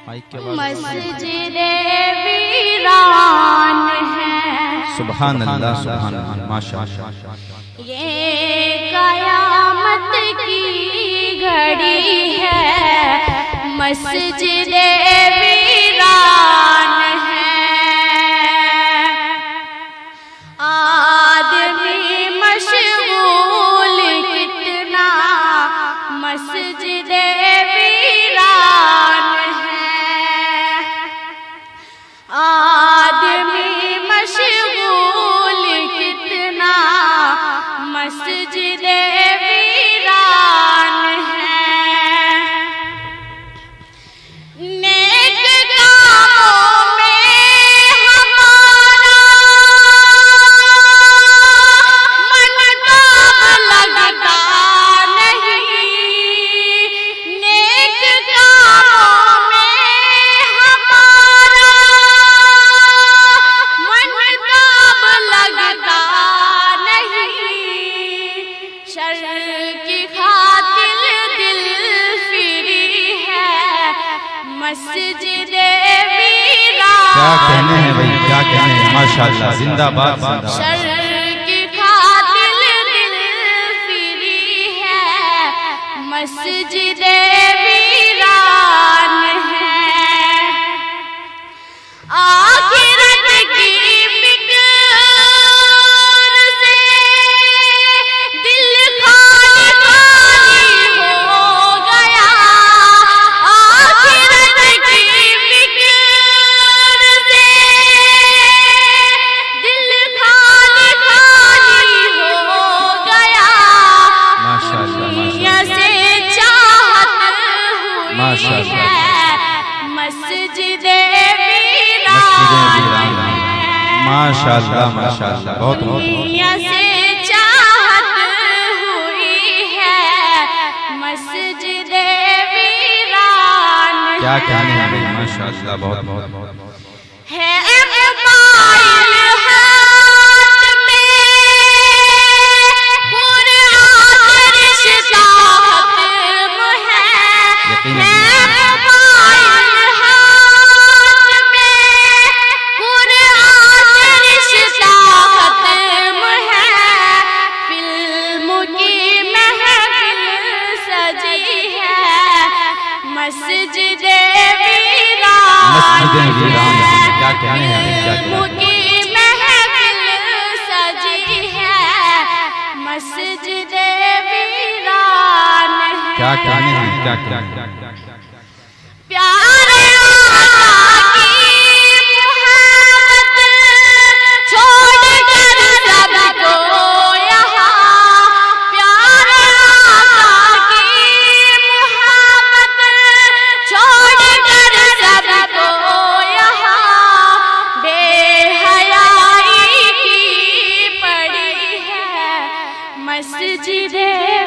مسجد ویران ہے۔ سبحان اللہ سبحان اللہ ماشاءاللہ۔ یہ قیامت کی گھڑی ہے، مسجد ویران ہے۔ آدمی مشغول کتنا مسجد ویران ہے۔ آدمی مشغول کتنا مسجد ویران ہے۔ نیک کاموں میں ہمارا من لگتا نہیں، نیک کاموں میں ہمارا من لگتا نہیں، شر کی خاطر دل فری ہے مسجد ویران۔ کیا کہنے ہیں بھائی، کیا کہنے ہیں، ماشاءاللہ زندہ باد زندہ باد۔ شر کی خاطر دل فری ہے مسجد ویران ہے۔ آخرت کی فکر سے دل خالی خالی ہو گیا، آخرت کی فکر سے دل خالی خالی ہو گیا، ماشاءاللہ دنیا سے چاہت ہوئی ماشاءاللہ۔ ہے مسجد ماشاءاللہ ماشاءاللہ بہت بہت دنیا سے چاہت ہوئی ہے مسجد ویران کیا کہنے ہیں بھائی، ماشاءاللہ بہت بہت بہت ہے۔ موبائل ہاتھ میں قرآن رشتہ ختم ہے، یقیناً۔ موبائل ہاتھ میں قرآن رشتہ ختم ہے، فلم کی محفل سجی ہے مسجد ویران مسجد ویران ہے۔ کیا کہنے ہیں بھائی، کیا کہنے ہیں۔ کی محفل سجی ہے مسجد ویران ہے۔ کیا کہنے ہیں، کیا کہنے ہیں۔ پیارے آقا کی محبت چھوڑ کر سب کو یہاں، پیارے آقا کی محبت چھوڑ کر سب کو یہاں، بے حیائی کی پڑی ہے مسجد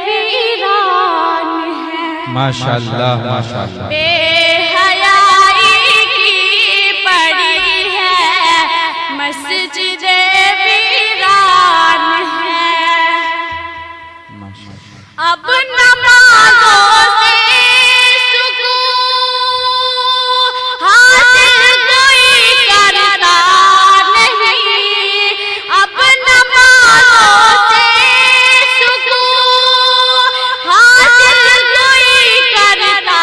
ویران ہے۔ ماشاءاللہ ماشاءاللہ بے حیائی کی پڑی ہے مسجد ویران ہے۔ ماشاءاللہ۔ اب نمازوں سے سکون حاصل کوئی کرتا نہیں، اب نمازوں سے سکون حاصل کوئی کرتا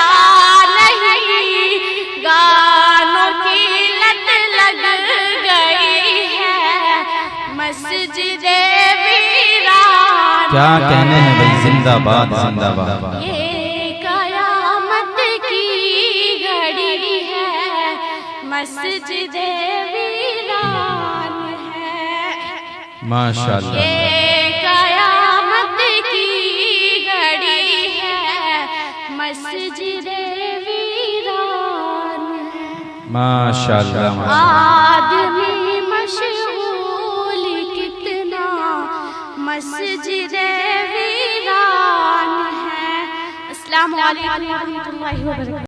نہیں، گانوں کی لت لگ گئی ہے مسجد ویران۔ کیا کہنے ہیں بھائی، زندہ باد زندہ باد۔ یہ قیامت کی گھڑی ہے مسجد ویران ہے۔ ماشاءاللہ یہ قیامت کی گھڑی ہے مسجد ویران ہے۔ ماشاءاللہ ماشاءاللہ۔ آدمی مشغول کتنا مسجد ویران ہے۔ السلام علیکم ورحمۃ اللہ وبرکاتہ۔